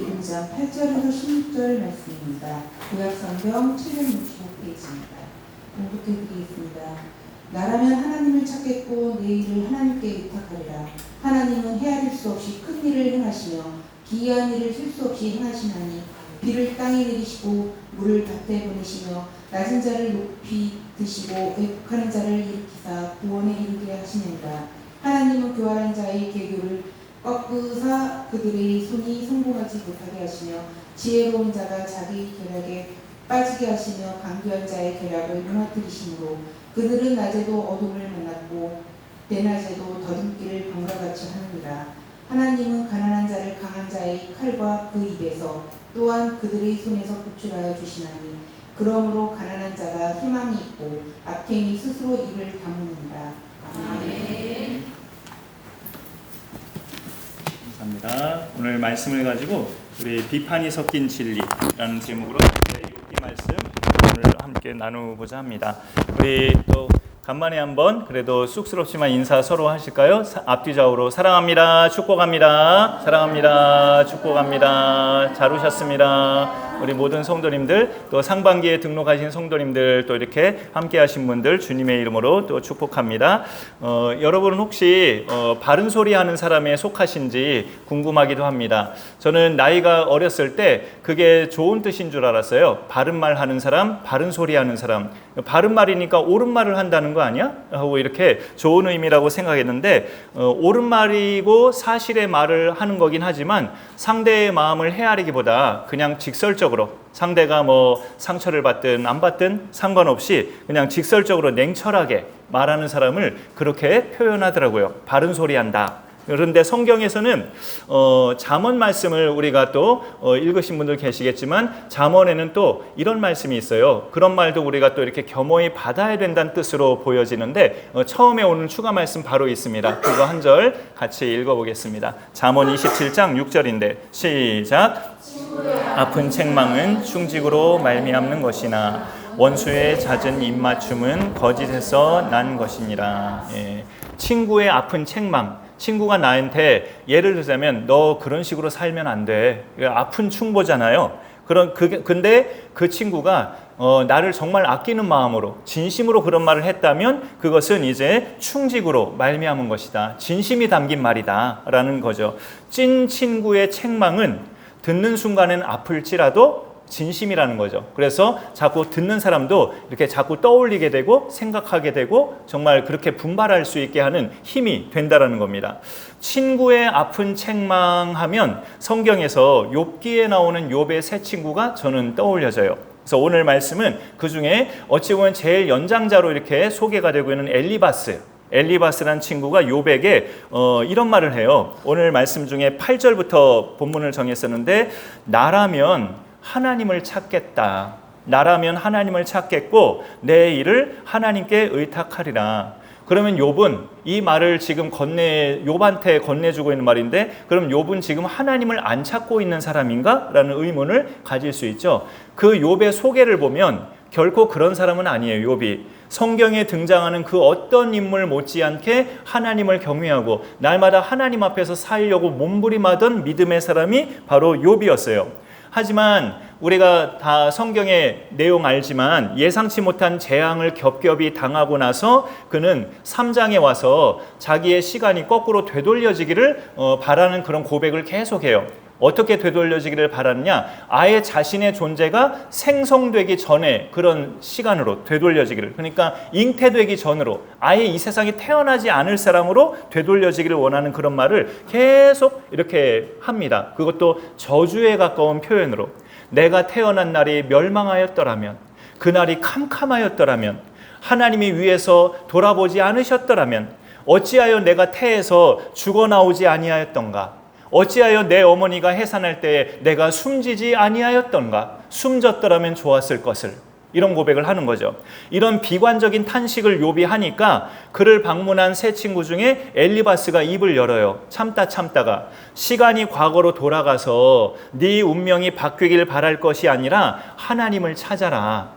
욥기 1장 8절에서 16절 말씀입니다. 구약성경 765페이지입니다. 공독해드리겠습니다. 나라면 하나님을 찾겠고 내 일을 하나님께 의탁하리라. 하나님은 헤아릴 수 없이 큰 일을 행하시며 기이한 일을 쉴 수 없이 행하시나니 비를 땅에 내리시고 물을 밭에 보내시며 낮은 자를 높이 드시고 왜곡하는 자를 일으키사 구원에 이르게 하시느니라. 하나님은 교활한 자의 계교를 꺾으사 그들의 손이 성공하지 못하게 하시며 지혜로운 자가 자기 계략에 빠지게 하시며 강교한 자의 계략을 무너뜨리시므로 그들은 낮에도 어둠을 만났고 대낮에도 더듬기를 방과 같이 하느니라. 하나님은 가난한 자를 강한 자의 칼과 그 입에서 또한 그들의 손에서 구출하여 주시나니 그러므로 가난한 자가 희망이 있고 악행이 스스로 입을 다무느니라. 아멘. 감사합니다. 오늘 말씀을 가지고 우리 비판이 섞인 진리라는 제목으로 욥기 말씀 오늘 함께 나누고자 합니다. 우리 또 간만에 한번 그래도 쑥스럽지만 인사 서로 하실까요? 앞뒤 좌우로 사랑합니다. 축복합니다. 사랑합니다. 축복합니다. 잘 오셨습니다. 우리 모든 성도님들 또 상반기에 등록하신 성도님들 또 이렇게 함께 하신 분들 주님의 이름으로 또 축복합니다. 여러분은 혹시 바른 소리 하는 사람에 속하신지 궁금하기도 합니다. 저는 나이가 어렸을 때 그게 좋은 뜻인 줄 알았어요. 바른 말 하는 사람, 바른 소리 하는 사람. 바른 말이니까 옳은 말을 한다는 거 아니야? 하고 이렇게 좋은 의미라고 생각했는데 옳은 말이고 사실의 말을 하는 거긴 하지만 상대의 마음을 헤아리기보다 그냥 직설적으로 상대가 뭐 상처를 받든 안 받든 상관없이 그냥 직설적으로 냉철하게 말하는 사람을 그렇게 표현하더라고요. 바른 소리 한다. 그런데 성경에서는 잠언 말씀을 우리가 또 읽으신 분들 계시겠지만 잠언에는 또 이런 말씀이 있어요. 그런 말도 우리가 또 이렇게 겸허히 받아야 된다는 뜻으로 보여지는데 처음에 오는 추가 말씀 바로 있습니다. 그거 한 절 같이 읽어보겠습니다. 잠언 27장 6절인데 시작. 아픈 책망은 충직으로 말미암는 것이나 원수의 잦은 입맞춤은 거짓에서 난 것이니라. 예. 친구의 아픈 책망, 친구가 나한테 예를 들자면 너 그런 식으로 살면 안 돼. 아픈 충고잖아요. 근데 그 친구가 나를 정말 아끼는 마음으로 진심으로 그런 말을 했다면 그것은 이제 충직으로 말미암은 것이다. 진심이 담긴 말이다 라는 거죠. 찐 친구의 책망은 듣는 순간엔 아플지라도 진심이라는 거죠. 그래서 자꾸 듣는 사람도 이렇게 자꾸 떠올리게 되고 생각하게 되고 정말 그렇게 분발할 수 있게 하는 힘이 된다라는 겁니다. 친구의 아픈 책망하면 성경에서 욥기에 나오는 욥의 세 친구가 저는 떠올려져요. 그래서 오늘 말씀은 그 중에 어찌 보면 제일 연장자로 이렇게 소개가 되고 있는 엘리바스라는 친구가 욥에게 이런 말을 해요. 오늘 말씀 중에 8절부터 본문을 정했었는데 나라면 하나님을 찾겠다. 나라면 하나님을 찾겠고 내 일을 하나님께 의탁하리라. 그러면 욥은 이 말을 지금 욥한테 건네주고 있는 말인데 그럼 욥은 지금 하나님을 안 찾고 있는 사람인가? 라는 의문을 가질 수 있죠. 그 욥의 소개를 보면 결코 그런 사람은 아니에요. 욥이 성경에 등장하는 그 어떤 인물 못지않게 하나님을 경외하고 날마다 하나님 앞에서 살려고 몸부림하던 믿음의 사람이 바로 욥이었어요. 하지만 우리가 다 성경의 내용 알지만 예상치 못한 재앙을 겹겹이 당하고 나서 그는 3장에 와서 자기의 시간이 거꾸로 되돌려지기를 바라는 그런 고백을 계속해요. 어떻게 되돌려지기를 바라느냐? 아예 자신의 존재가 생성되기 전에 그런 시간으로 되돌려지기를, 그러니까 잉태되기 전으로 아예 이 세상에 태어나지 않을 사람으로 되돌려지기를 원하는 그런 말을 계속 이렇게 합니다. 그것도 저주에 가까운 표현으로 내가 태어난 날이 멸망하였더라면, 그날이 캄캄하였더라면, 하나님이 위에서 돌아보지 않으셨더라면 어찌하여 내가 태에서 죽어나오지 아니하였던가? 어찌하여 내 어머니가 해산할 때에 내가 숨지지 아니하였던가? 숨졌더라면 좋았을 것을. 이런 고백을 하는 거죠. 이런 비관적인 탄식을 욥이 하니까 그를 방문한 세 친구 중에 엘리바스가 입을 열어요. 참다가 시간이 과거로 돌아가서 네 운명이 바뀌길 바랄 것이 아니라 하나님을 찾아라.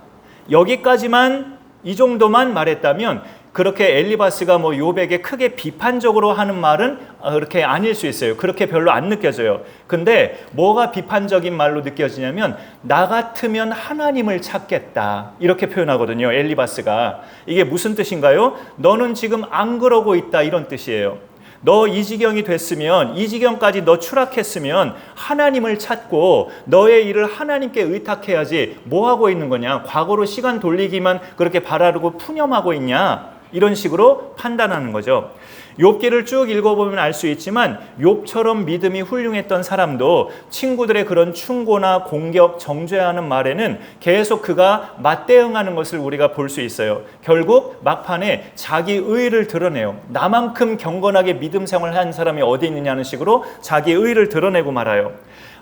여기까지만 이 정도만 말했다면 그렇게 엘리바스가 뭐 욥에게 크게 비판적으로 하는 말은 그렇게 아닐 수 있어요. 그렇게 별로 안 느껴져요. 근데 뭐가 비판적인 말로 느껴지냐면 나 같으면 하나님을 찾겠다 이렇게 표현하거든요. 엘리바스가. 이게 무슨 뜻인가요? 너는 지금 안 그러고 있다 이런 뜻이에요. 너 이 지경이 됐으면, 이 지경까지 너 추락했으면 하나님을 찾고 너의 일을 하나님께 의탁해야지 뭐 하고 있는 거냐? 과거로 시간 돌리기만 그렇게 바라고 푸념하고 있냐? 이런 식으로 판단하는 거죠. 욥기를 쭉 읽어보면 알 수 있지만 욥처럼 믿음이 훌륭했던 사람도 친구들의 그런 충고나 공격, 정죄하는 말에는 계속 그가 맞대응하는 것을 우리가 볼 수 있어요. 결국 막판에 자기 의의를 드러내요. 나만큼 경건하게 믿음 생활을 한 사람이 어디 있느냐는 식으로 자기 의의를 드러내고 말아요.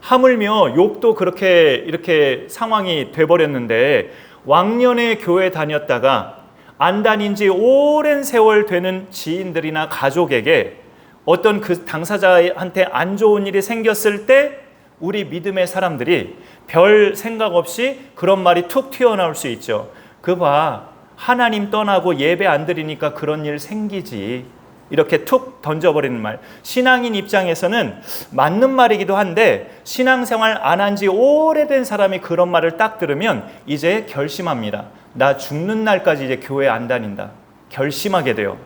하물며 욥도 그렇게 이렇게 상황이 돼버렸는데 왕년에 교회 다녔다가 안 다닌 지 오랜 세월 되는 지인들이나 가족에게 어떤 그 당사자한테 안 좋은 일이 생겼을 때 우리 믿음의 사람들이 별 생각 없이 그런 말이 툭 튀어나올 수 있죠. 그 봐, 하나님 떠나고 예배 안 드리니까 그런 일 생기지. 이렇게 툭 던져버리는 말. 신앙인 입장에서는 맞는 말이기도 한데 신앙생활 안 한 지 오래된 사람이 그런 말을 딱 들으면 이제 결심합니다. 나 죽는 날까지 이제 교회 안 다닌다. 결심하게 돼요.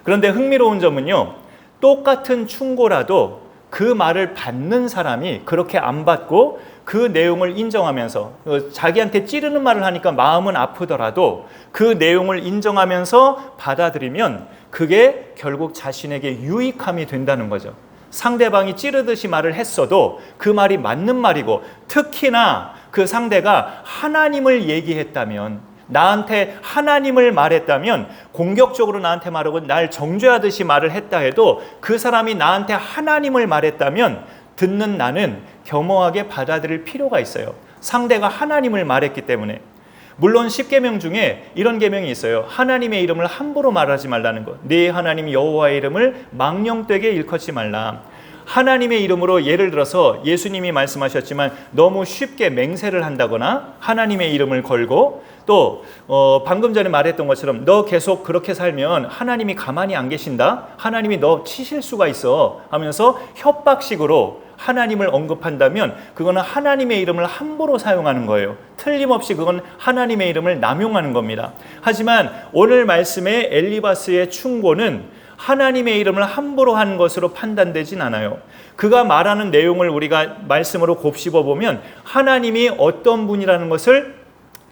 그런데 흥미로운 점은요. 똑같은 충고라도 그 말을 받는 사람이 그렇게 안 받고 그 내용을 인정하면서 자기한테 찌르는 말을 하니까 마음은 아프더라도 그 내용을 인정하면서 받아들이면 그게 결국 자신에게 유익함이 된다는 거죠. 상대방이 찌르듯이 말을 했어도 그 말이 맞는 말이고 특히나 그 상대가 하나님을 얘기했다면 나한테 하나님을 말했다면 공격적으로 나한테 말하고 날 정죄하듯이 말을 했다 해도 그 사람이 나한테 하나님을 말했다면 듣는 나는 겸허하게 받아들일 필요가 있어요. 상대가 하나님을 말했기 때문에. 물론 10계명 중에 이런 계명이 있어요. 하나님의 이름을 함부로 말하지 말라는 것. 네 하나님 여호와의 이름을 망령되게 일컫지 말라. 하나님의 이름으로 예를 들어서 예수님이 말씀하셨지만 너무 쉽게 맹세를 한다거나 하나님의 이름을 걸고 또 방금 전에 말했던 것처럼 너 계속 그렇게 살면 하나님이 가만히 안 계신다. 하나님이 너 치실 수가 있어 하면서 협박식으로 하나님을 언급한다면 그거는 하나님의 이름을 함부로 사용하는 거예요. 틀림없이 그건 하나님의 이름을 남용하는 겁니다. 하지만 오늘 말씀의 엘리바스의 충고는 하나님의 이름을 함부로 한 것으로 판단되진 않아요. 그가 말하는 내용을 우리가 말씀으로 곱씹어 보면 하나님이 어떤 분이라는 것을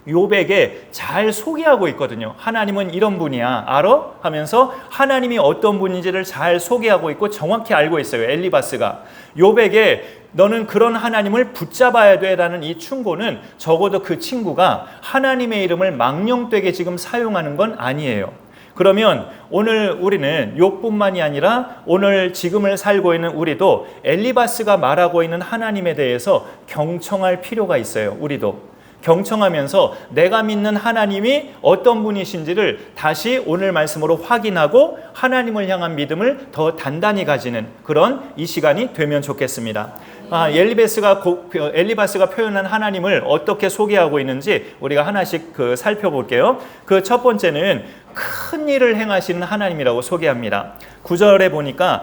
욥에게 잘 소개하고 있거든요. 하나님은 이런 분이야. 알아? 하면서 하나님이 어떤 분인지를 잘 소개하고 있고 정확히 알고 있어요. 엘리바스가. 욥에게 너는 그런 하나님을 붙잡아야 돼 라는 이 충고는 적어도 그 친구가 하나님의 이름을 망령되게 지금 사용하는 건 아니에요. 그러면 오늘 우리는 욥뿐만이 아니라 오늘 지금을 살고 있는 우리도 엘리바스가 말하고 있는 하나님에 대해서 경청할 필요가 있어요. 우리도. 경청하면서 내가 믿는 하나님이 어떤 분이신지를 다시 오늘 말씀으로 확인하고 하나님을 향한 믿음을 더 단단히 가지는 그런 이 시간이 되면 좋겠습니다. 엘리바스가 표현한 하나님을 어떻게 소개하고 있는지 우리가 하나씩 살펴볼게요. 그 첫 번째는 큰 일을 행하시는 하나님이라고 소개합니다. 9절에 보니까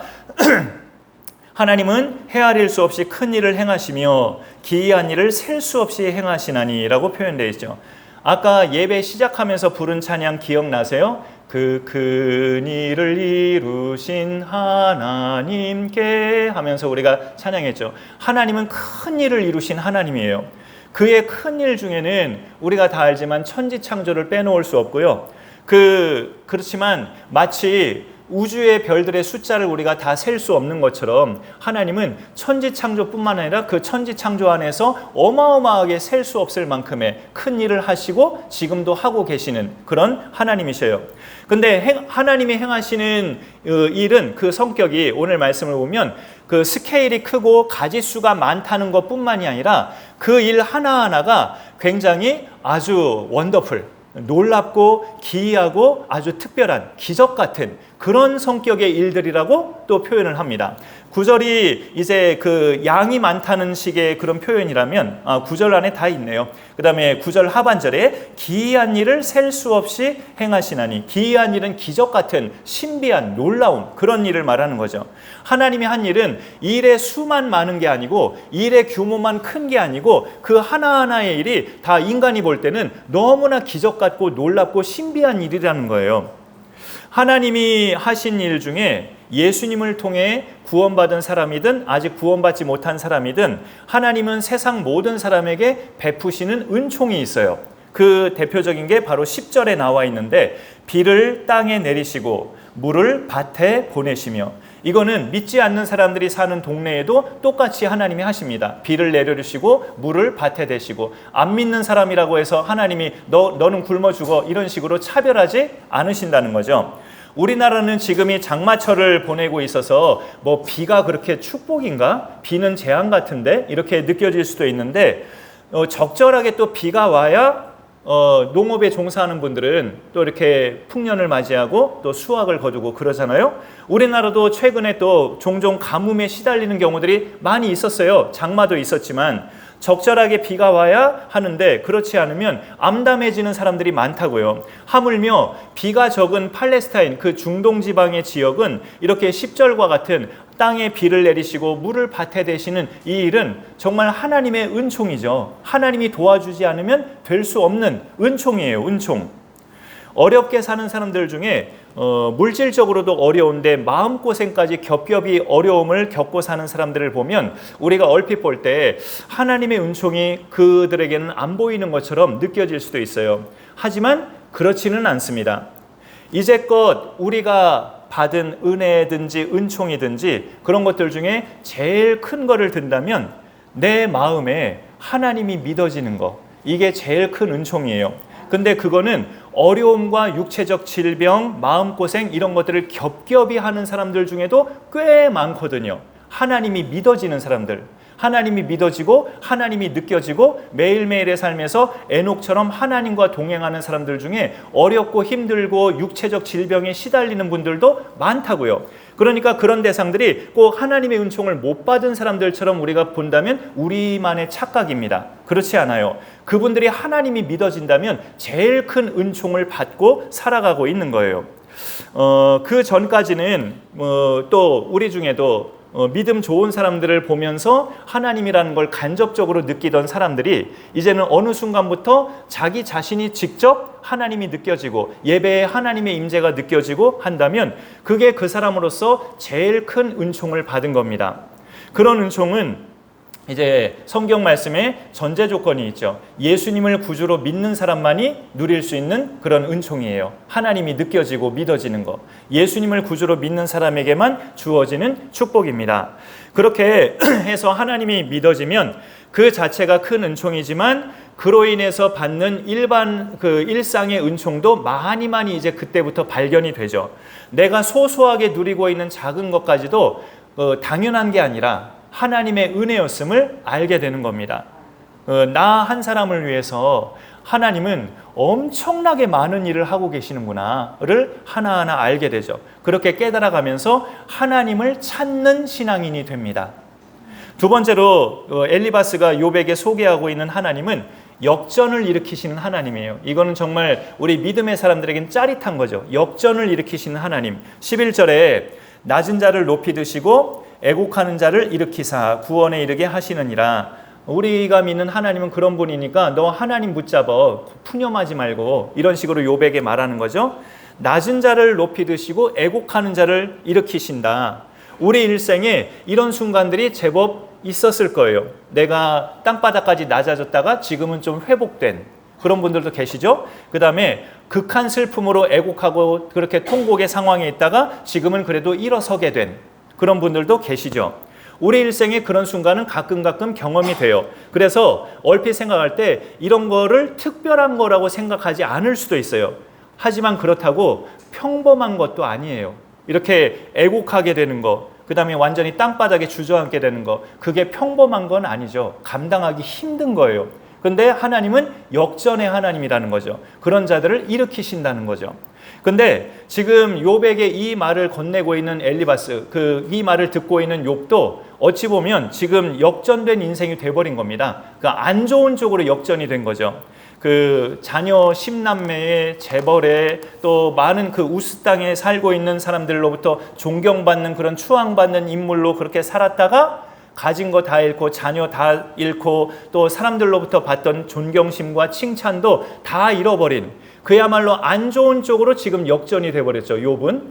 하나님은 헤아릴 수 없이 큰 일을 행하시며 기이한 일을 셀 수 없이 행하시나니 라고 표현되어 있죠. 아까 예배 시작하면서 부른 찬양 기억나세요? 그 큰 일을 이루신 하나님께 하면서 우리가 찬양했죠. 하나님은 큰 일을 이루신 하나님이에요. 그의 큰 일 중에는 우리가 다 알지만 천지창조를 빼놓을 수 없고요. 그렇지만 마치 우주의 별들의 숫자를 우리가 다 셀 수 없는 것처럼 하나님은 천지창조뿐만 아니라 그 천지창조 안에서 어마어마하게 셀 수 없을 만큼의 큰 일을 하시고 지금도 하고 계시는 그런 하나님이셔요. 근데 하나님이 행하시는 일은 그 성격이 오늘 말씀을 보면 그 스케일이 크고 가지수가 많다는 것뿐만이 아니라 그 일 하나하나가 굉장히 아주 원더풀, 놀랍고 기이하고 아주 특별한 기적 같은 그런 성격의 일들이라고 또 표현을 합니다. 9절이 이제 그 양이 많다는 식의 그런 표현이라면 9절 안에 다 있네요. 그 다음에 9절 하반절에 기이한 일을 셀 수 없이 행하시나니, 기이한 일은 기적 같은 신비한 놀라운 그런 일을 말하는 거죠. 하나님이 한 일은 일의 수만 많은 게 아니고 일의 규모만 큰 게 아니고 그 하나하나의 일이 다 인간이 볼 때는 너무나 기적 같고 놀랍고 신비한 일이라는 거예요. 하나님이 하신 일 중에 예수님을 통해 구원받은 사람이든 아직 구원받지 못한 사람이든 하나님은 세상 모든 사람에게 베푸시는 은총이 있어요. 그 대표적인 게 바로 10절에 나와 있는데, 비를 땅에 내리시고 물을 밭에 보내시며, 이거는 믿지 않는 사람들이 사는 동네에도 똑같이 하나님이 하십니다. 비를 내려주시고 물을 밭에 대시고, 안 믿는 사람이라고 해서 하나님이 너는 굶어 죽어 이런 식으로 차별하지 않으신다는 거죠. 우리나라는 지금이 장마철을 보내고 있어서 뭐 비가 그렇게 축복인가? 비는 재앙 같은데? 이렇게 느껴질 수도 있는데, 적절하게 또 비가 와야 농업에 종사하는 분들은 또 이렇게 풍년을 맞이하고 또 수확을 거두고 그러잖아요. 우리나라도 최근에 또 종종 가뭄에 시달리는 경우들이 많이 있었어요. 장마도 있었지만 적절하게 비가 와야 하는데 그렇지 않으면 암담해지는 사람들이 많다고요. 하물며 비가 적은 팔레스타인, 그 중동 지방의 지역은 이렇게 10절과 같은 땅에 비를 내리시고 물을 밭에 대시는 이 일은 정말 하나님의 은총이죠. 하나님이 도와주지 않으면 될 수 없는 은총이에요. 은총. 어렵게 사는 사람들 중에 물질적으로도 어려운데 마음고생까지 겹겹이 어려움을 겪고 사는 사람들을 보면 우리가 얼핏 볼 때 하나님의 은총이 그들에게는 안 보이는 것처럼 느껴질 수도 있어요. 하지만 그렇지는 않습니다. 이제껏 우리가 받은 은혜든지 은총이든지 그런 것들 중에 제일 큰 거를 든다면 내 마음에 하나님이 믿어지는 거, 이게 제일 큰 은총이에요. 근데 그거는 어려움과 육체적 질병, 마음고생 이런 것들을 겹겹이 하는 사람들 중에도 꽤 많거든요. 하나님이 믿어지는 사람들, 하나님이 믿어지고 하나님이 느껴지고 매일매일의 삶에서 에녹처럼 하나님과 동행하는 사람들 중에 어렵고 힘들고 육체적 질병에 시달리는 분들도 많다고요. 그러니까 그런 대상들이 꼭 하나님의 은총을 못 받은 사람들처럼 우리가 본다면 우리만의 착각입니다. 그렇지 않아요. 그분들이 하나님이 믿어진다면 제일 큰 은총을 받고 살아가고 있는 거예요. 그 전까지는 또 우리 중에도 믿음 좋은 사람들을 보면서 하나님이라는 걸 간접적으로 느끼던 사람들이 이제는 어느 순간부터 자기 자신이 직접 하나님이 느껴지고 예배에 하나님의 임재가 느껴지고 한다면 그게 그 사람으로서 제일 큰 은총을 받은 겁니다. 그런 은총은 이제 성경 말씀에 전제 조건이 있죠. 예수님을 구주로 믿는 사람만이 누릴 수 있는 그런 은총이에요. 하나님이 느껴지고 믿어지는 거. 예수님을 구주로 믿는 사람에게만 주어지는 축복입니다. 그렇게 해서 하나님이 믿어지면 그 자체가 큰 은총이지만 그로 인해서 받는 일상의 은총도 많이 이제 그때부터 발견이 되죠. 내가 소소하게 누리고 있는 작은 것까지도 당연한 게 아니라 하나님의 은혜였음을 알게 되는 겁니다. 나 한 사람을 위해서 하나님은 엄청나게 많은 일을 하고 계시는구나를 하나하나 알게 되죠. 그렇게 깨달아가면서 하나님을 찾는 신앙인이 됩니다. 두 번째로 엘리바스가 욥에게 소개하고 있는 하나님은 역전을 일으키시는 하나님이에요. 이거는 정말 우리 믿음의 사람들에겐 짜릿한 거죠. 역전을 일으키시는 하나님. 11절에 낮은 자를 높이 드시고 애곡하는 자를 일으키사 구원에 이르게 하시느니라. 우리가 믿는 하나님은 그런 분이니까 너 하나님 붙잡아 푸념하지 말고 이런 식으로 욥에게 말하는 거죠. 낮은 자를 높이 드시고 애곡하는 자를 일으키신다. 우리 일생에 이런 순간들이 제법 있었을 거예요. 내가 땅바닥까지 낮아졌다가 지금은 좀 회복된 그런 분들도 계시죠. 그 다음에 극한 슬픔으로 애곡하고 그렇게 통곡의 상황에 있다가 지금은 그래도 일어서게 된 그런 분들도 계시죠. 우리 일생에 그런 순간은 가끔 경험이 돼요. 그래서 얼핏 생각할 때 이런 거를 특별한 거라고 생각하지 않을 수도 있어요. 하지만 그렇다고 평범한 것도 아니에요. 이렇게 애곡하게 되는 거, 그 다음에 완전히 땅바닥에 주저앉게 되는 거, 그게 평범한 건 아니죠. 감당하기 힘든 거예요. 근데 하나님은 역전의 하나님이라는 거죠. 그런 자들을 일으키신다는 거죠. 근데 지금 욥에게 이 말을 건네고 있는 엘리바스, 이 말을 듣고 있는 욥도 어찌 보면 지금 역전된 인생이 돼버린 겁니다. 그러니까 안 좋은 쪽으로 역전이 된 거죠. 그 자녀 10남매의 재벌에 또 많은 그 우스 땅에 살고 있는 사람들로부터 존경받는 그런 추앙받는 인물로 그렇게 살았다가 가진 거 다 잃고 자녀 다 잃고 또 사람들로부터 받던 존경심과 칭찬도 다 잃어버린 그야말로 안 좋은 쪽으로 지금 역전이 돼버렸죠, 욥은.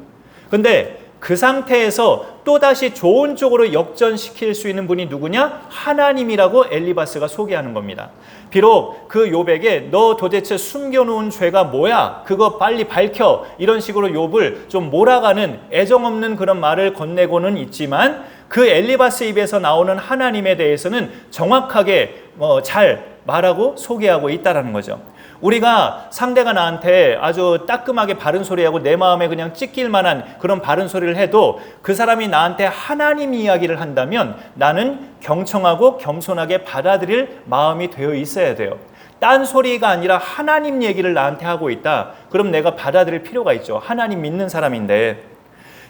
근데 그 상태에서 또다시 좋은 쪽으로 역전시킬 수 있는 분이 누구냐? 하나님이라고 엘리바스가 소개하는 겁니다. 비록 그 욥에게 너 도대체 숨겨놓은 죄가 뭐야? 그거 빨리 밝혀. 이런 식으로 욥을 좀 몰아가는 애정 없는 그런 말을 건네고는 있지만 그 엘리바스 입에서 나오는 하나님에 대해서는 정확하게 잘 말하고 소개하고 있다는 거죠. 우리가 상대가 나한테 아주 따끔하게 바른 소리하고 내 마음에 그냥 찢길 만한 그런 바른 소리를 해도 그 사람이 나한테 하나님 이야기를 한다면 나는 경청하고 겸손하게 받아들일 마음이 되어 있어야 돼요. 딴 소리가 아니라 하나님 얘기를 나한테 하고 있다. 그럼 내가 받아들일 필요가 있죠. 하나님 믿는 사람인데.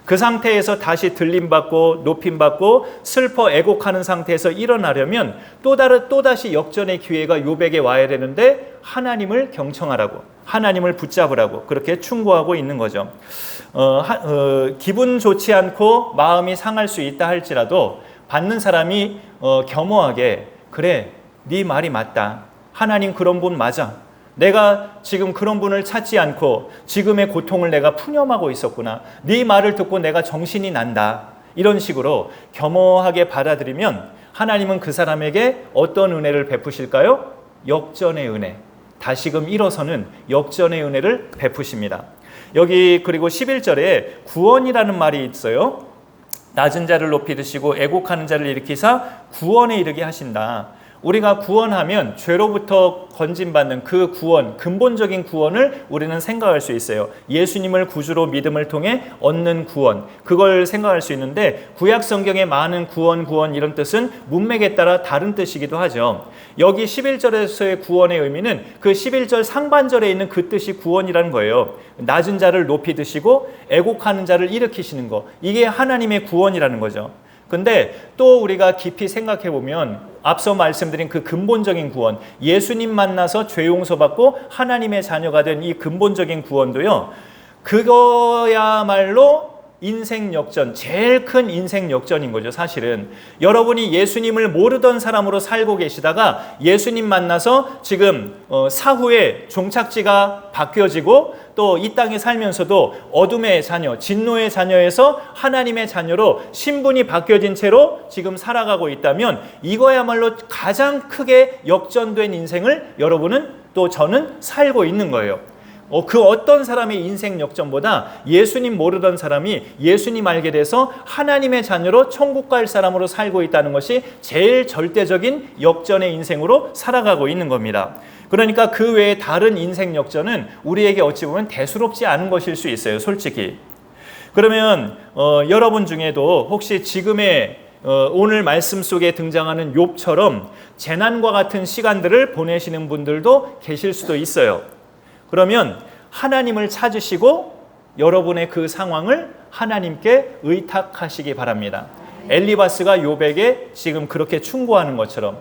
그 상태에서 다시 들림받고 높임받고 슬퍼 애곡하는 상태에서 일어나려면 또다시 역전의 기회가 욥에게 와야 되는데 하나님을 경청하라고, 하나님을 붙잡으라고 그렇게 충고하고 있는 거죠. 기분 좋지 않고 마음이 상할 수 있다 할지라도 받는 사람이 겸허하게 그래, 네 말이 맞다. 하나님 그런 분 맞아. 내가 지금 그런 분을 찾지 않고 지금의 고통을 내가 푸념하고 있었구나. 네 말을 듣고 내가 정신이 난다. 이런 식으로 겸허하게 받아들이면 하나님은 그 사람에게 어떤 은혜를 베푸실까요? 역전의 은혜. 다시금 일어서는 역전의 은혜를 베푸십니다. 여기 그리고 11절에 구원이라는 말이 있어요. 낮은 자를 높이 드시고 애곡하는 자를 일으키사 구원에 이르게 하신다. 우리가 구원하면 죄로부터 건진받는 그 구원, 근본적인 구원을 우리는 생각할 수 있어요. 예수님을 구주로 믿음을 통해 얻는 구원, 그걸 생각할 수 있는데 구약 성경에 많은 구원 이런 뜻은 문맥에 따라 다른 뜻이기도 하죠. 여기 11절에서의 구원의 의미는 그 11절 상반절에 있는 그 뜻이 구원이라는 거예요. 낮은 자를 높이 드시고 애곡하는 자를 일으키시는 거, 이게 하나님의 구원이라는 거죠. 근데 또 우리가 깊이 생각해 보면 앞서 말씀드린 그 근본적인 구원, 예수님 만나서 죄 용서받고 하나님의 자녀가 된 이 근본적인 구원도요, 그거야말로 인생 역전, 제일 큰 인생 역전인 거죠. 사실은 여러분이 예수님을 모르던 사람으로 살고 계시다가 예수님 만나서 지금 사후에 종착지가 바뀌어지고 또 이 땅에 살면서도 어둠의 자녀, 진노의 자녀에서 하나님의 자녀로 신분이 바뀌어진 채로 지금 살아가고 있다면 이거야말로 가장 크게 역전된 인생을 여러분은 또 저는 살고 있는 거예요. 그 어떤 사람의 인생 역전보다 예수님 모르던 사람이 예수님 알게 돼서 하나님의 자녀로 천국 갈 사람으로 살고 있다는 것이 제일 절대적인 역전의 인생으로 살아가고 있는 겁니다. 그러니까 그 외에 다른 인생 역전은 우리에게 어찌 보면 대수롭지 않은 것일 수 있어요, 솔직히. 그러면 여러분 중에도 혹시 지금의 오늘 말씀 속에 등장하는 욥처럼 재난과 같은 시간들을 보내시는 분들도 계실 수도 있어요. 그러면 하나님을 찾으시고 여러분의 그 상황을 하나님께 의탁하시기 바랍니다. 엘리바스가 욥에게 지금 그렇게 충고하는 것처럼.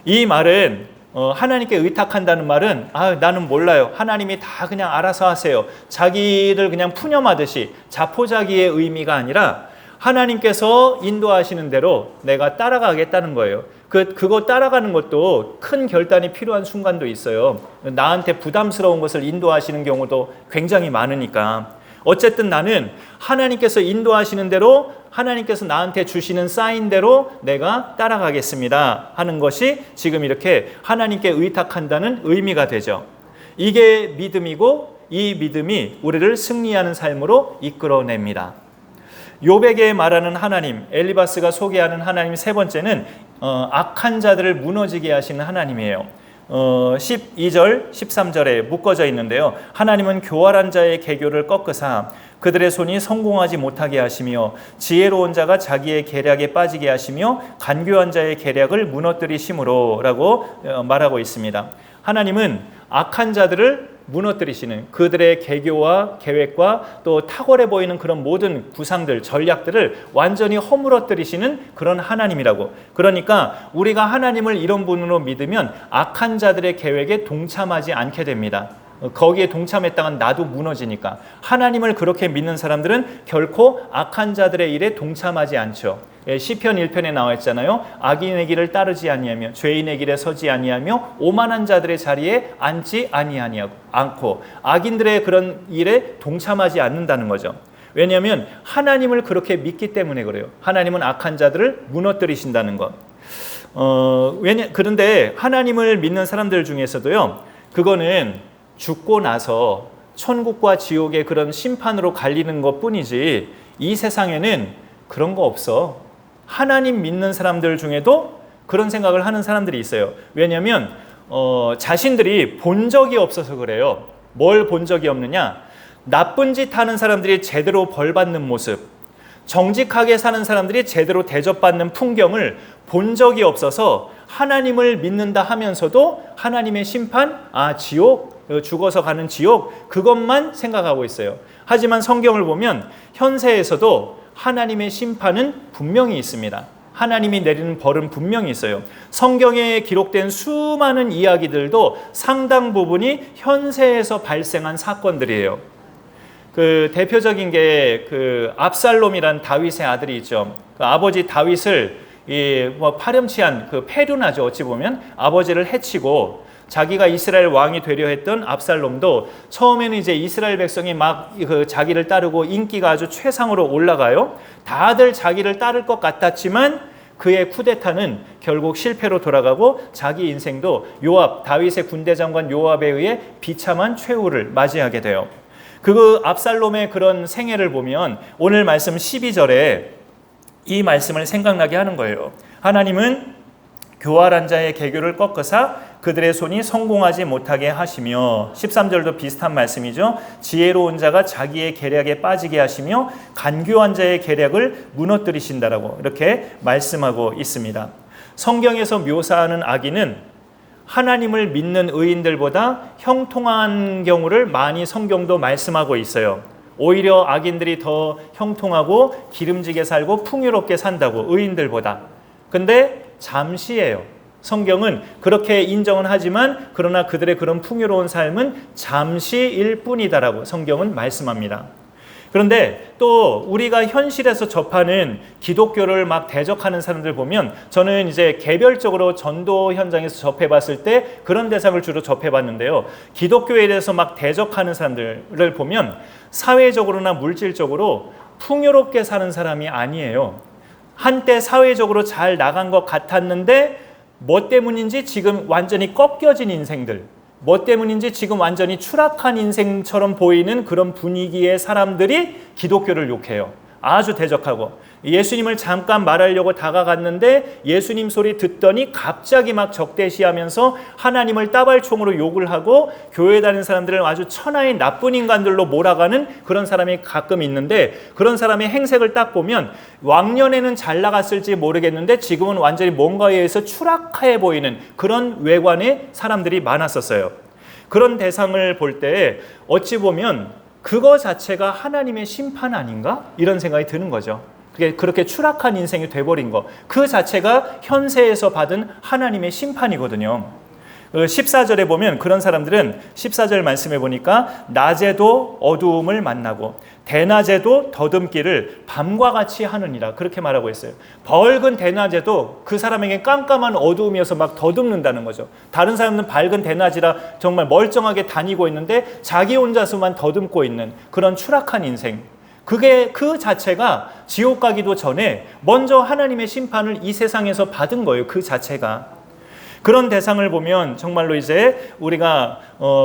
이 말은 하나님께 의탁한다는 말은 나는 몰라요. 하나님이 다 그냥 알아서 하세요. 자기를 그냥 푸념하듯이 자포자기의 의미가 아니라 하나님께서 인도하시는 대로 내가 따라가겠다는 거예요. 그거 따라가는 것도 큰 결단이 필요한 순간도 있어요. 나한테 부담스러운 것을 인도하시는 경우도 굉장히 많으니까. 어쨌든 나는 하나님께서 인도하시는 대로, 하나님께서 나한테 주시는 사인대로 내가 따라가겠습니다 하는 것이 지금 이렇게 하나님께 의탁한다는 의미가 되죠. 이게 믿음이고 이 믿음이 우리를 승리하는 삶으로 이끌어냅니다. 욥에게 말하는 하나님, 엘리바스가 소개하는 하나님 세 번째는 악한 자들을 무너지게 하시는 하나님이에요. 12절, 13절에 묶어져 있는데요. 하나님은 교활한 자의 계교를 꺾으사 그들의 손이 성공하지 못하게 하시며 지혜로운 자가 자기의 계략에 빠지게 하시며 간교한 자의 계략을 무너뜨리심으로 라고 말하고 있습니다. 하나님은 악한 자들을 무너뜨리시는 그들의 계교와 계획과 또 탁월해 보이는 그런 모든 구상들, 전략들을 완전히 허물어뜨리시는 그런 하나님이라고. 그러니까 우리가 하나님을 이런 분으로 믿으면 악한 자들의 계획에 동참하지 않게 됩니다. 거기에 동참했다간 나도 무너지니까. 하나님을 그렇게 믿는 사람들은 결코 악한 자들의 일에 동참하지 않죠. 시편 1편에 나와 있잖아요. 악인의 길을 따르지 아니하며 죄인의 길에 서지 아니하며 오만한 자들의 자리에 앉지 않고 악인들의 그런 일에 동참하지 않는다는 거죠. 왜냐하면 하나님을 그렇게 믿기 때문에 그래요. 하나님은 악한 자들을 무너뜨리신다는 것. 그런데 하나님을 믿는 사람들 중에서도요, 그거는 죽고 나서 천국과 지옥의 그런 심판으로 갈리는 것 뿐이지 이 세상에는 그런 거 없어. 하나님 믿는 사람들 중에도 그런 생각을 하는 사람들이 있어요. 왜냐하면 자신들이 본 적이 없어서 그래요. 뭘 본 적이 없느냐? 나쁜 짓 하는 사람들이 제대로 벌받는 모습, 정직하게 사는 사람들이 제대로 대접받는 풍경을 본 적이 없어서 하나님을 믿는다 하면서도 하나님의 심판, 지옥, 죽어서 가는 지옥, 그것만 생각하고 있어요. 하지만 성경을 보면 현세에서도 하나님의 심판은 분명히 있습니다. 하나님이 내리는 벌은 분명히 있어요. 성경에 기록된 수많은 이야기들도 상당 부분이 현세에서 발생한 사건들이에요. 그 대표적인 게 그 압살롬이란 다윗의 아들이 있죠. 그 아버지 다윗을 파렴치한 그 패륜하죠. 어찌 보면 아버지를 해치고 자기가 이스라엘 왕이 되려 했던 압살롬도 처음에는 이제 이스라엘 백성이 막 그 자기를 따르고 인기가 아주 최상으로 올라가요. 다들 자기를 따를 것 같았지만 그의 쿠데타는 결국 실패로 돌아가고 자기 인생도 다윗의 군대 장관 요압에 의해 비참한 최후를 맞이하게 돼요. 그 압살롬의 그런 생애를 보면 오늘 말씀 12절에 이 말씀을 생각나게 하는 거예요. 하나님은 교활한 자의 계교를 꺾으사 그들의 손이 성공하지 못하게 하시며, 13절도 비슷한 말씀이죠. 지혜로운 자가 자기의 계략에 빠지게 하시며 간교한 자의 계략을 무너뜨리신다라고 이렇게 말씀하고 있습니다. 성경에서 묘사하는 악인은 하나님을 믿는 의인들보다 형통한 경우를 많이 성경도 말씀하고 있어요. 오히려 악인들이 더 형통하고 기름지게 살고 풍요롭게 산다고, 의인들보다. 근데 잠시예요. 성경은 그렇게 인정은 하지만 그러나 그들의 그런 풍요로운 삶은 잠시일 뿐이다라고 성경은 말씀합니다. 그런데 또 우리가 현실에서 접하는 기독교를 막 대적하는 사람들 보면, 저는 이제 개별적으로 전도 현장에서 접해봤을 때 그런 대상을 주로 접해봤는데요. 기독교에 대해서 막 대적하는 사람들을 보면 사회적으로나 물질적으로 풍요롭게 사는 사람이 아니에요. 한때 사회적으로 잘 나간 것 같았는데 뭐 때문인지 지금 완전히 꺾여진 인생들, 뭐 때문인지 지금 완전히 추락한 인생처럼 보이는 그런 분위기의 사람들이 기독교를 욕해요. 아주 대적하고. 예수님을 잠깐 말하려고 다가갔는데 예수님 소리 듣더니 갑자기 막 적대시하면서 하나님을 따발총으로 욕을 하고 교회 다니는 사람들을 아주 천하의 나쁜 인간들로 몰아가는 그런 사람이 가끔 있는데, 그런 사람의 행색을 딱 보면 왕년에는 잘 나갔을지 모르겠는데 지금은 완전히 뭔가에 의해서 추락해 보이는 그런 외관의 사람들이 많았었어요. 그런 대상을 볼 때 어찌 보면 그거 자체가 하나님의 심판 아닌가? 이런 생각이 드는 거죠. 그렇게 추락한 인생이 돼버린 거, 그 자체가 현세에서 받은 하나님의 심판이거든요. 14절에 보면 그런 사람들은 14절 말씀해 보니까 낮에도 어두움을 만나고 대낮에도 더듬기를 밤과 같이 하느니라, 그렇게 말하고 있어요. 밝은 대낮에도 그 사람에게 깜깜한 어두움이어서 막 더듬는다는 거죠. 다른 사람은 밝은 대낮이라 정말 멀쩡하게 다니고 있는데 자기 혼자서만 더듬고 있는 그런 추락한 인생, 그 자체가 지옥 가기도 전에 먼저 하나님의 심판을 이 세상에서 받은 거예요. 그 자체가. 그런 대상을 보면 정말로 이제 우리가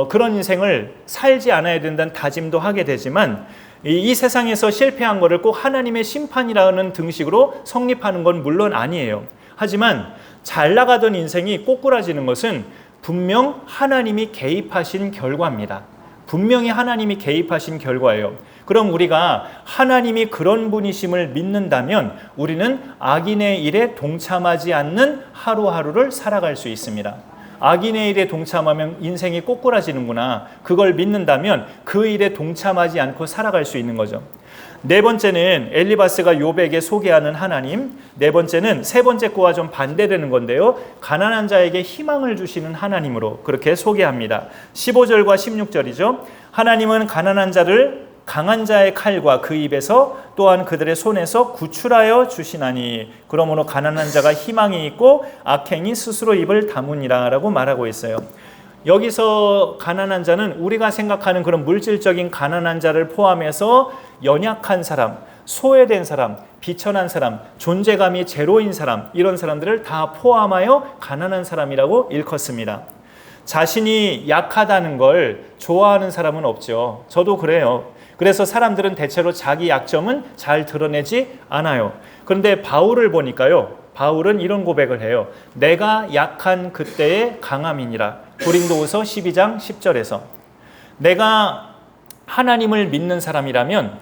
그런 인생을 살지 않아야 된다는 다짐도 하게 되지만, 이 세상에서 실패한 거를 꼭 하나님의 심판이라는 등식으로 성립하는 건 물론 아니에요. 하지만 잘 나가던 인생이 꼬꾸라지는 것은 분명 하나님이 개입하신 결과입니다. 분명히 하나님이 개입하신 결과예요. 그럼 우리가 하나님이 그런 분이심을 믿는다면 우리는 악인의 일에 동참하지 않는 하루하루를 살아갈 수 있습니다. 악인의 일에 동참하면 인생이 꼬꾸라지는구나. 그걸 믿는다면 그 일에 동참하지 않고 살아갈 수 있는 거죠. 네 번째는 엘리바스가 욥에게 소개하는 하나님. 네 번째는 세 번째 거와 좀 반대되는 건데요. 가난한 자에게 희망을 주시는 하나님으로 그렇게 소개합니다. 15절과 16절이죠. 하나님은 가난한 자를 강한 자의 칼과 그 입에서 또한 그들의 손에서 구출하여 주시나니 그러므로 가난한 자가 희망이 있고 악행이 스스로 입을 다무니라 라고 말하고 있어요. 여기서 가난한 자는 우리가 생각하는 그런 물질적인 가난한 자를 포함해서 연약한 사람, 소외된 사람, 비천한 사람, 존재감이 제로인 사람, 이런 사람들을 다 포함하여 가난한 사람이라고 일컫습니다. 자신이 약하다는 걸 좋아하는 사람은 없죠. 저도 그래요. 그래서 사람들은 대체로 자기 약점은 잘 드러내지 않아요. 그런데 바울을 보니까요. 바울은 이런 고백을 해요. 내가 약한 그때의 강함이니라. 고린도후서 12장 10절에서 내가 하나님을 믿는 사람이라면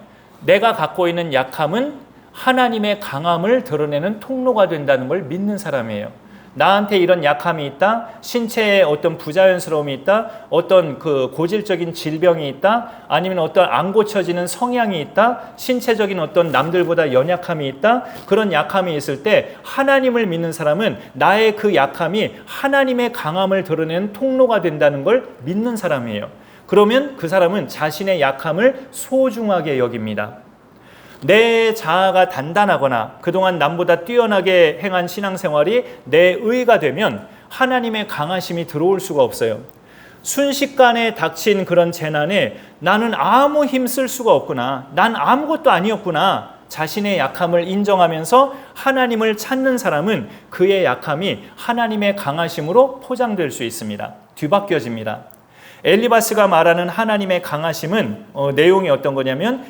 내가 갖고 있는 약함은 하나님의 강함을 드러내는 통로가 된다는 걸 믿는 사람이에요. 나한테 이런 약함이 있다, 신체에 어떤 부자연스러움이 있다, 어떤 그 고질적인 질병이 있다, 아니면 어떤 안 고쳐지는 성향이 있다, 신체적인 어떤 남들보다 연약함이 있다, 그런 약함이 있을 때 하나님을 믿는 사람은 나의 그 약함이 하나님의 강함을 드러내는 통로가 된다는 걸 믿는 사람이에요. 그러면 그 사람은 자신의 약함을 소중하게 여깁니다. 내 자아가 단단하거나 그동안 남보다 뛰어나게 행한 신앙생활이 내 의가 되면 하나님의 강하심이 들어올 수가 없어요. 순식간에 닥친 그런 재난에 나는 아무 힘 쓸 수가 없구나. 난 아무것도 아니었구나. 자신의 약함을 인정하면서 하나님을 찾는 사람은 그의 약함이 하나님의 강하심으로 포장될 수 있습니다. 뒤바뀌어집니다. 엘리바스가 말하는 하나님의 강하심은 내용이 어떤 거냐면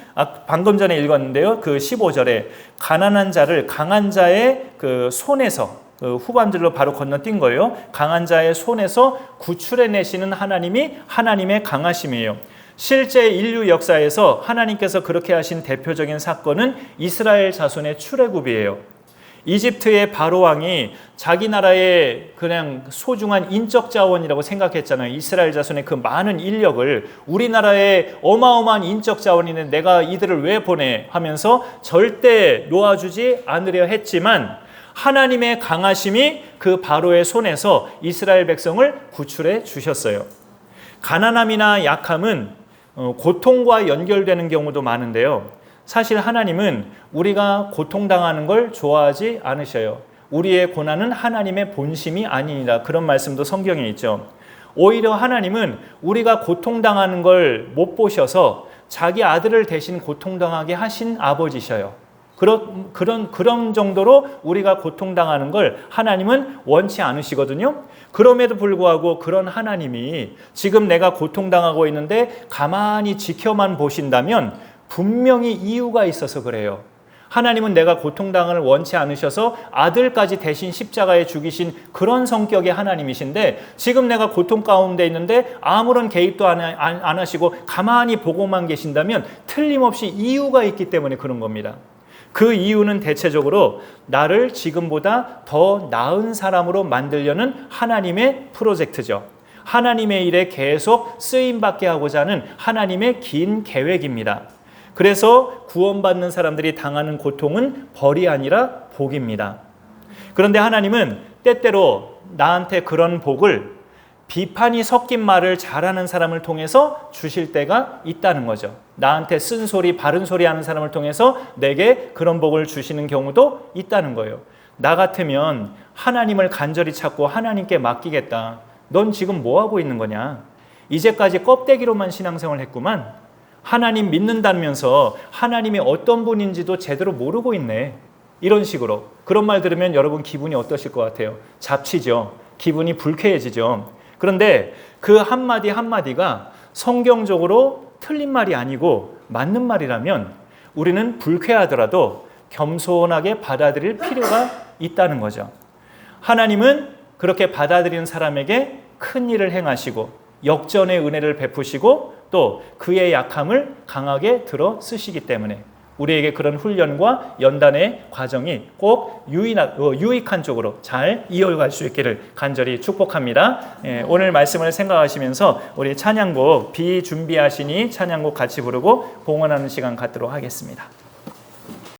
방금 전에 읽었는데요. 그 15절에 가난한 자를 강한 자의 그 손에서 후반절로 바로 건너뛴 거예요. 강한 자의 손에서 구출해내시는 하나님이 하나님의 강하심이에요. 실제 인류 역사에서 하나님께서 그렇게 하신 대표적인 사건은 이스라엘 자손의 출애굽이에요. 이집트의 바로 왕이 자기 나라의 그냥 소중한 인적 자원이라고 생각했잖아요. 이스라엘 자손의 그 많은 인력을 우리나라의 어마어마한 인적 자원인데 내가 이들을 왜 보내 하면서 절대 놓아주지 않으려 했지만 하나님의 강하심이 그 바로의 손에서 이스라엘 백성을 구출해 주셨어요. 가난함이나 약함은 고통과 연결되는 경우도 많은데요. 사실 하나님은 우리가 고통당하는 걸 좋아하지 않으셔요. 우리의 고난은 하나님의 본심이 아니니라. 그런 말씀도 성경에 있죠. 오히려 하나님은 우리가 고통당하는 걸 못 보셔서 자기 아들을 대신 고통당하게 하신 아버지셔요. 그런 정도로 우리가 고통당하는 걸 하나님은 원치 않으시거든요. 그럼에도 불구하고 그런 하나님이 지금 내가 고통당하고 있는데 가만히 지켜만 보신다면 분명히 이유가 있어서 그래요. 하나님은 내가 고통당을 원치 않으셔서 아들까지 대신 십자가에 죽이신 그런 성격의 하나님이신데 지금 내가 고통 가운데 있는데 아무런 개입도 안 하시고 가만히 보고만 계신다면 틀림없이 이유가 있기 때문에 그런 겁니다. 그 이유는 대체적으로 나를 지금보다 더 나은 사람으로 만들려는 하나님의 프로젝트죠. 하나님의 일에 계속 쓰임받게 하고자 하는 하나님의 긴 계획입니다. 그래서 구원받는 사람들이 당하는 고통은 벌이 아니라 복입니다. 그런데 하나님은 때때로 나한테 그런 복을 비판이 섞인 말을 잘하는 사람을 통해서 주실 때가 있다는 거죠. 나한테 쓴소리, 바른 소리 하는 사람을 통해서 내게 그런 복을 주시는 경우도 있다는 거예요. 나 같으면 하나님을 간절히 찾고 하나님께 맡기겠다. 넌 지금 뭐 하고 있는 거냐? 이제까지 껍데기로만 신앙생활 했구만. 하나님 믿는다면서 하나님이 어떤 분인지도 제대로 모르고 있네. 이런 식으로. 그런 말 들으면 여러분 기분이 어떠실 것 같아요? 잡치죠. 기분이 불쾌해지죠. 그런데 그 한마디 한마디가 성경적으로 틀린 말이 아니고 맞는 말이라면 우리는 불쾌하더라도 겸손하게 받아들일 필요가 있다는 거죠. 하나님은 그렇게 받아들이는 사람에게 큰 일을 행하시고 역전의 은혜를 베푸시고 또 그의 약함을 강하게 들어 쓰시기 때문에 우리에게 그런 훈련과 연단의 과정이 꼭 유익한 쪽으로 잘 이어갈 수 있기를 간절히 축복합니다. 오늘 말씀을 생각하시면서 우리 찬양곡 비준비하시니 찬양곡 같이 부르고 봉헌하는 시간 갖도록 하겠습니다.